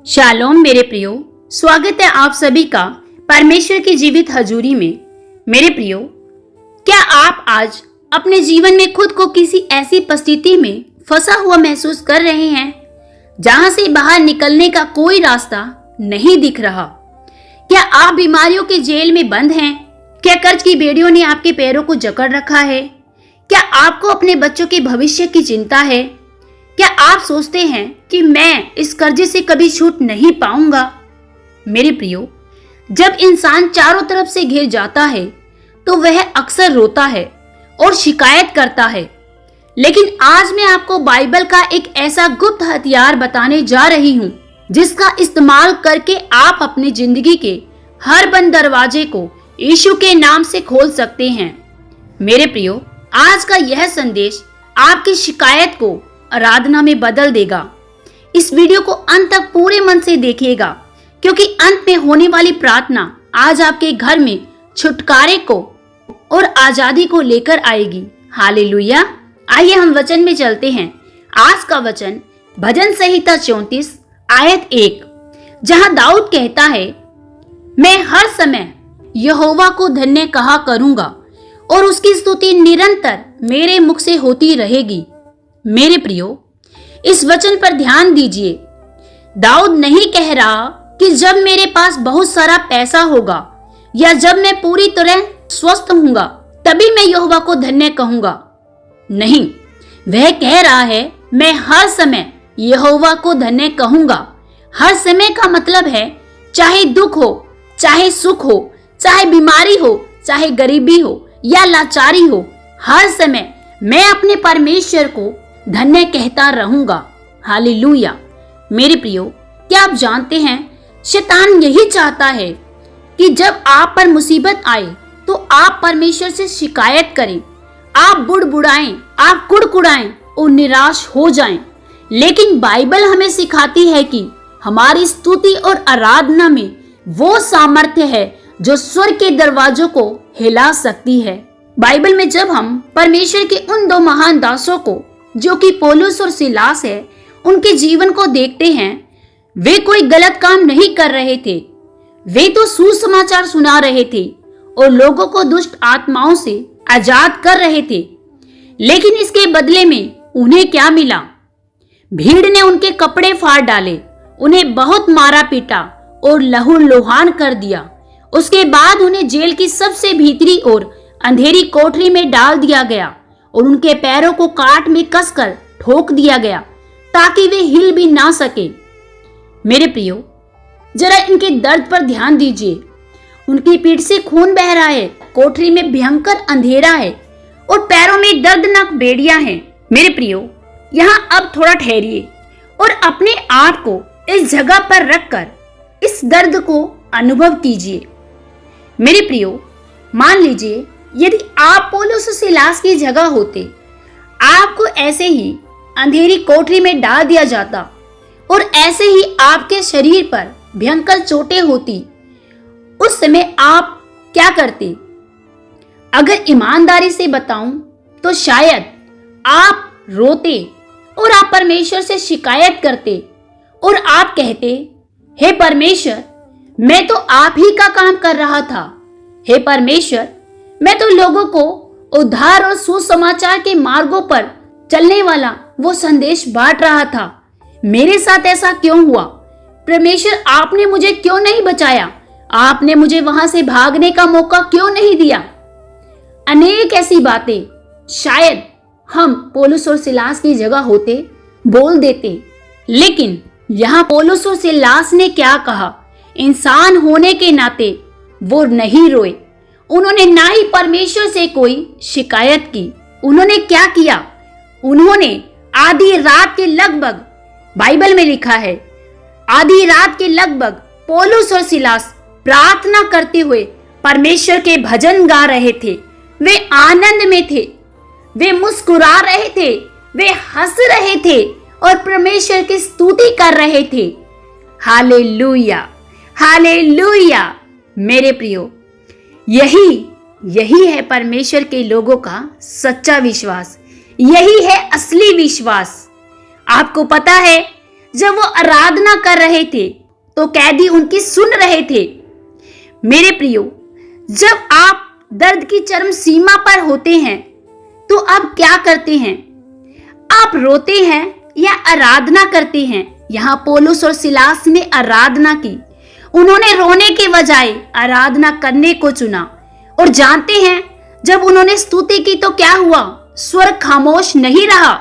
Shalom मेरे प्रियो, स्वागत है आप सभी का परमेश्वर की जीवित हजूरी में। मेरे प्रियो, क्या आप आज अपने जीवन में खुद को किसी ऐसी परिस्थिति में फंसा हुआ महसूस कर रहे हैं जहां से बाहर निकलने का कोई रास्ता नहीं दिख रहा? क्या आप बीमारियों के जेल में बंद हैं? क्या कर्ज की बेड़ियों ने आपके पैरों को जकड़ रखा है? क्या आपको अपने बच्चों के भविष्य की चिंता है? क्या आप सोचते हैं कि मैं इस कर्जे से कभी छूट नहीं पाऊंगा? मेरे प्रियो, जब इंसान चारों तरफ से घिर जाता है तो वह अक्सर रोता है और शिकायत करता है। लेकिन आज मैं आपको बाइबल का एक ऐसा गुप्त हथियार बताने जा रही हूं जिसका इस्तेमाल करके आप अपनी जिंदगी के हर बंद दरवाजे को यीशु के नाम से खोल सकते हैं। मेरे प्रियो, आज का यह संदेश आपकी शिकायत को आराधना में बदल देगा। इस वीडियो को अंत तक पूरे मन से देखिएगा, क्योंकि अंत में होने वाली प्रार्थना आज आपके घर में छुटकारे को और आजादी को लेकर आएगी। हालेलुया। आइए हम वचन में चलते हैं। आज का वचन भजन संहिता 34 आयत 1, जहां दाऊद कहता है, मैं हर समय यहोवा को धन्य कहा करूंगा और उसकी स्तुति निरंतर मेरे मुख से होती रहेगी। मेरे प्रियो, इस वचन पर ध्यान दीजिए। दाऊद नहीं कह रहा कि जब मेरे पास बहुत सारा पैसा होगा या जब मैं पूरी तरह स्वस्थ होऊंगा तभी मैं यहोवा को धन्य कहूंगा। नहीं, वह कह रहा है, मैं हर समय यहोवा को धन्य कहूंगा। हर समय का मतलब है, चाहे दुख हो, चाहे सुख हो, चाहे बीमारी हो, चाहे गरीबी हो या लाचारी हो, हर समय मैं अपने परमेश्वर को धन्य कहता रहूंगा। हालेलुया। मेरे प्रियो, क्या आप जानते हैं, शैतान यही चाहता है कि जब आप पर मुसीबत आए तो आप परमेश्वर से शिकायत करें, आप बुड़बुड़ाएं, आप कुड़कुड़ाएं और निराश हो जाएं। लेकिन बाइबल हमें सिखाती है कि हमारी स्तुति और आराधना में वो सामर्थ्य है जो स्वर्ग के दरवाजों को हिला सकती है। बाइबल में जब हम परमेश्वर के उन दो महान दासों को, जो कि पौलुस और सिलास है, उनके जीवन को देखते हैं, वे कोई गलत काम नहीं कर रहे थे। वे तो सुसमाचार सुना रहे थे और लोगों को दुष्ट आत्माओं से आजाद कर रहे थे। लेकिन इसके बदले में उन्हें क्या मिला? भीड़ ने उनके कपड़े फाड़ डाले, उन्हें बहुत मारा पीटा और लहूलुहान कर दिया। उसके बाद उन्हें जेल की सबसे भीतरी और अंधेरी कोठरी में डाल दिया गया और उनके पैरों को काट में कसकर ठोक दिया गया ताकि वे हिल भी ना सके। मेरे प्रियो, जरा इनके दर्द पर ध्यान दीजिए। उनकी पीठ से खून बह रहा है, कोठरी में भयंकर अंधेरा है और पैरों में दर्दनाक बेड़ियां हैं। मेरे प्रियो, यहाँ अब थोड़ा ठहरिए और अपने आप को इस जगह पर रखकर इस दर्द को अनुभव कीजिए। मेरे प्रियो, मान लीजिए यदि आप पौलुस और सिलास की जगह होते, आपको ऐसे ही अंधेरी कोठरी में डाल दिया जाता और ऐसे ही आपके शरीर पर भयंकर चोटें होती, उस समय आप क्या करते? अगर ईमानदारी से बताऊं तो शायद आप रोते और आप परमेश्वर से शिकायत करते और आप कहते, हे परमेश्वर, मैं तो आप ही का काम कर रहा था। हे परमेश्वर, मैं तो लोगों को उद्धार और सुसमाचार के मार्गों पर चलने वाला वो संदेश बांट रहा था। मेरे साथ ऐसा क्यों हुआ? परमेश्वर, आपने मुझे क्यों नहीं बचाया? आपने मुझे वहां से भागने का मौका क्यों नहीं दिया? अनेक ऐसी बातें शायद हम पौलुस और सिलास की जगह होते बोल देते। लेकिन यहाँ पौलुस और सिलास ने क्या कहा? इंसान होने के नाते वो नहीं रोए। उन्होंने ना ही परमेश्वर से कोई शिकायत की। उन्होंने क्या किया? उन्होंने आधी रात के लगभग, बाइबल में लिखा है, आधी रात के लगभग पौलुस और सिलास प्रार्थना करते हुए परमेश्वर के भजन गा रहे थे। वे आनंद में थे, वे मुस्कुरा रहे थे, वे हंस रहे थे और परमेश्वर की स्तुति कर रहे थे। Hallelujah, hallelujah. मेरे प्रियो, यही है परमेश्वर के लोगों का सच्चा विश्वास। यही है असली विश्वास। आपको पता है, जब वो आराधना कर रहे थे तो कैदी उनकी सुन रहे थे। मेरे प्रियो, जब आप दर्द की चरम सीमा पर होते हैं तो आप क्या करते हैं? आप रोते हैं या आराधना करते हैं? यहाँ पौलुस और सिलास ने आराधना की। उन्होंने रोने के बजाय आराधना करने को चुना। और जानते हैं, जब उन्होंने स्तुति की तो क्या हुआ? स्वर्ग खामोश नहीं रहा।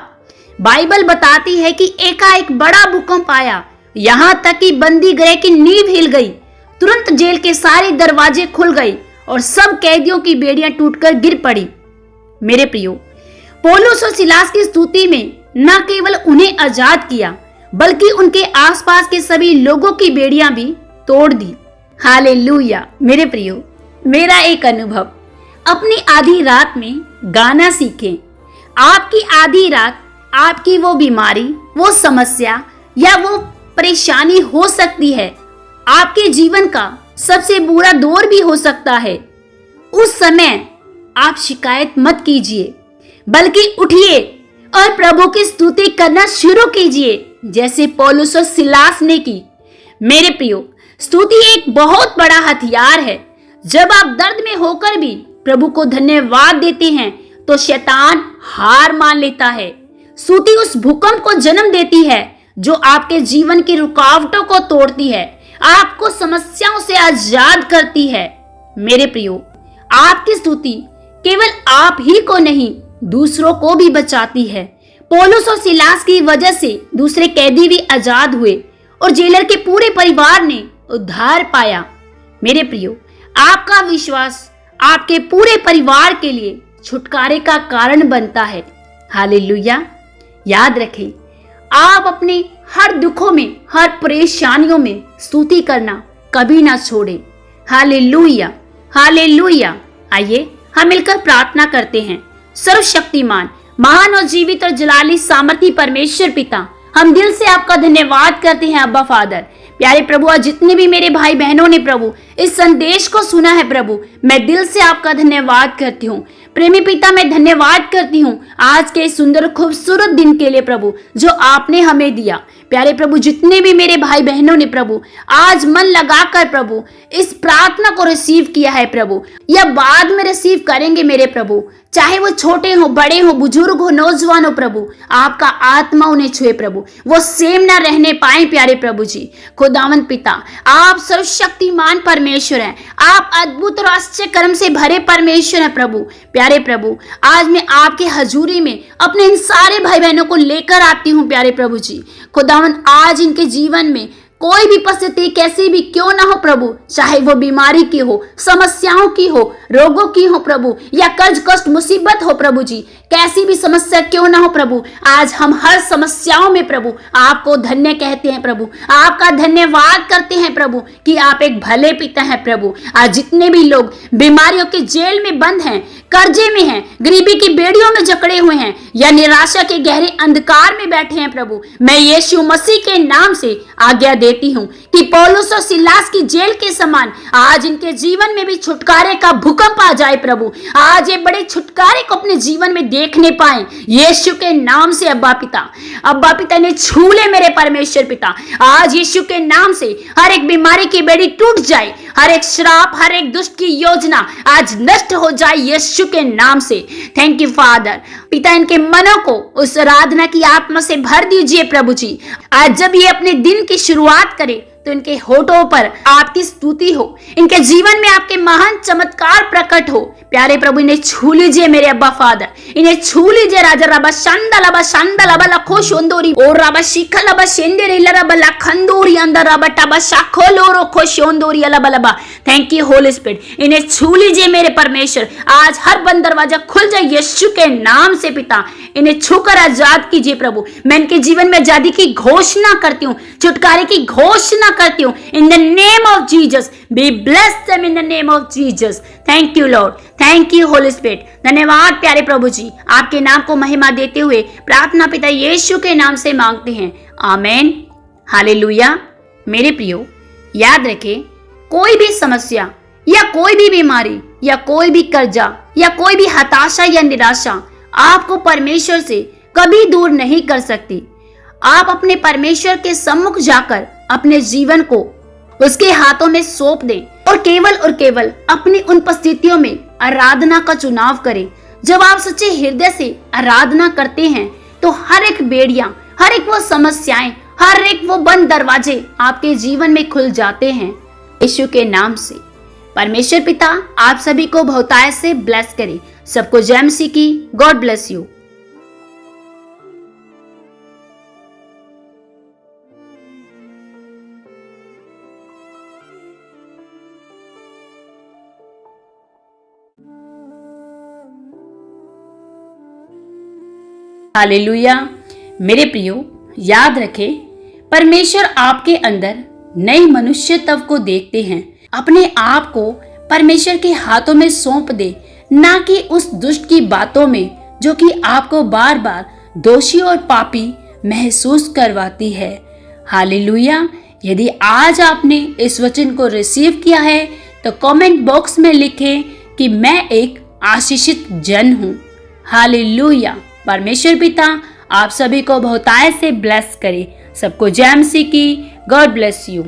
बाइबल बताती है कि एकाएक बड़ा भूकंप आया, यहाँ तक कि बंदी गृह की नींव हिल गई। तुरंत जेल के सारे दरवाजे खुल गए और सब कैदियों की बेड़ियां टूटकर गिर पड़ी। मेरे प्रियो, पौलुस और सिलास की स्तुति में न केवल उन्हें आजाद किया, बल्कि उनके आसपास के सभी लोगों की बेड़ियां भी तोड़ दी। हालेलुया। मेरे प्रियो, मेरा एक अनुभव, अपनी आधी रात में गाना सीखें। आपकी आधी रात, आपकी वो बीमारी, वो समस्या या वो परेशानी हो सकती है, आपके जीवन का सबसे बुरा दौर भी हो सकता है। उस समय आप शिकायत मत कीजिए, बल्कि उठिए और प्रभु की स्तुति करना शुरू कीजिए, जैसे पौलुस और सिलास ने की। मेरे प्रियो, स्तुति एक बहुत बड़ा हथियार है। जब आप दर्द में होकर भी प्रभु को धन्यवाद देते हैं तो शैतान हार मान लेता है। स्तुति उस भूकंप को जन्म देती है जो आपके जीवन की रुकावटों को तोड़ती है, आपको समस्याओं से आजाद करती है। मेरे प्रियो, आपकी स्तुति केवल आप ही को नहीं, दूसरों को भी बचाती है। पौलुस और सिलास की वजह से दूसरे कैदी भी आजाद हुए और जेलर के पूरे परिवार ने उद्धार पाया। मेरे प्रियो, आपका विश्वास आपके पूरे परिवार के लिए छुटकारे का कारण बनता है। हालेलुया। याद रखें, आप अपने हर दुखों में, हर परेशानियों में स्तुति करना कभी ना छोड़ें। Hallelujah, hallelujah. आइए हम मिलकर प्रार्थना करते हैं। सर्वशक्तिमान, महान और जीवित और जलाली सामर्थी परमेश्वर पिता, हम दिल से आपका धन्यवाद करते हैं अब्बा फादर। प्यारे प्रभु, आज जितने भी मेरे भाई बहनों ने प्रभु इस संदेश को सुना है प्रभु, मैं दिल से आपका धन्यवाद करती हूँ। प्रेमी पिता, मैं धन्यवाद करती हूँ आज के सुंदर खूबसूरत दिन के लिए प्रभु जो आपने हमें दिया। प्यारे प्रभु, जितने भी मेरे भाई बहनों ने प्रभु आज मन लगाकर प्रभु इस प्रार्थना को रिसीव किया है प्रभु, या बाद में रिसीव करेंगे मेरे प्रभु, चाहे वो छोटे हो, बड़े हो, बुजुर्ग हो, नौजवान हो प्रभु, आपका आत्मा उन्हें छुए प्रभु, वो सेम ना रहने पाए। प्यारे प्रभु जी, खुदावंद पिता, आप सर्वशक्तिमान परमेश्वर हैं, आप अद्भुत और आश्चर्य कर्म से भरे परमेश्वर हैं प्रभु। प्यारे प्रभु, आज मैं आपके हजूरी में अपने इन सारे भाई बहनों को लेकर आती हूँ प्यारे प्रभु जी। खुदावंद, आज इनके जीवन में कोई भी परिस्थिति कैसी भी क्यों ना हो प्रभु, चाहे वो बीमारी की हो, समस्याओं की हो, रोगों की हो प्रभु, या कर्ज कष्ट मुसीबत हो प्रभु जी, कैसी भी समस्या क्यों ना हो प्रभु, आज हम हर समस्याओं में प्रभु आपको धन्य कहते हैं प्रभु, आपका धन्यवाद करते हैं प्रभु कि आप एक भले पिता हैं प्रभु। आज जितने भी लोग बीमारियों के जेल में बंद हैं, कर्जे में हैं, गरीबी की बेड़ियों में जकड़े हुए हैं, या निराशा के गहरे अंधकार में बैठे हैं प्रभु, मैं यीशु मसीह के नाम से आज्ञा देती हूँ कि पौलुस और सिलास की जेल के समान आज इनके जीवन में भी छुटकारे का भूकंप आ जाए प्रभु। आज ये बड़े छुटकारे को अपने जीवन में देखने पाए यीशु के नाम से। अब्बा पिता ने छू ले मेरे परमेश्वर पिता, आज यीशु के नाम से हर एक बीमारी की बेड़ी टूट जाए, हर एक श्राप, हर एक दुष्ट की योजना आज नष्ट हो जाए यीशु के नाम से। Thank you father. पिता, इनके मनों को उस आराधना की आत्मा से भर दीजिए प्रभु जी। आज जब ये अपने दिन की शुरुआत करे तो इनके होठों पर आपकी स्तुति हो, इनके जीवन में आपके महान चमत्कार प्रकट हो। प्यारे प्रभु, इन्हें छू लीजिए मेरे अब्बा फादर, इन्हें छू लीजिए राजा। रबा शांदा लबा लखो शोंदोरी और रबा शिखा लबा शेंदेरे लबा लखंदोरी अंदर रबा टबा शाखो लोरो खो शोंदोरी लबा लबा। थैंक यू होली स्पिरिट, इन्हें छू लीजिए मेरे परमेश्वर। आज हर बंद दरवाजा खुल जाए यीशु के नाम से पिता, इन्हें छूकर आजाद कीजिए प्रभु। मैं इनके जीवन में आजादी की घोषणा करती हूँ, छुटकारे की घोषणा करती हूँ। In the name of Jesus, be bless them in the name of Jesus. Thank you Lord, thank you Holy Spirit. धन्यवाद प्यारे प्रभु जी, आपके नाम को महिमा देते हुए प्रार्थना पिता यीशु के नाम से मांगते हैं, आमेन। हालेलुया। मेरे प्रियो, याद रखें, कोई भी समस्या या कोई भी बीमारी या कोई भी कर्जा या कोई भी हताशा या निराशा आपको परमेश्वर से कभी दूर नहीं कर सकती। आप अपने परमेश्वर के सम्मुख जाकर अपने जीवन को उसके हाथों में सौंप दें और केवल अपनी उन परिस्थितियों में आराधना का चुनाव करें। जब आप सच्चे हृदय से आराधना करते हैं तो हर एक बेड़ियां, हर एक वो समस्याएं, हर एक वो बंद दरवाजे आपके जीवन में खुल जाते हैं। यीशु के नाम से परमेश्वर पिता आप सभी को बहुतायत से ब्लेस करे। सबको जय मसीह की। God bless you. हालेलुया। मेरे प्रियो, याद रखें, परमेश्वर आपके अंदर नए मनुष्यत्व को देखते हैं। अपने आप को परमेश्वर के हाथों में सौंप दे, ना कि उस दुष्ट की बातों में जो कि आपको बार बार दोषी और पापी महसूस करवाती है। हालेलुया। यदि आज आपने इस वचन को रिसीव किया है तो कमेंट बॉक्स में लिखें कि मैं एक आशीषित जन हूँ। हालेलुया। परमेश्वर पिता आप सभी को बहुतायत से ब्लेस करे। सबको जय मसीह की। God bless you.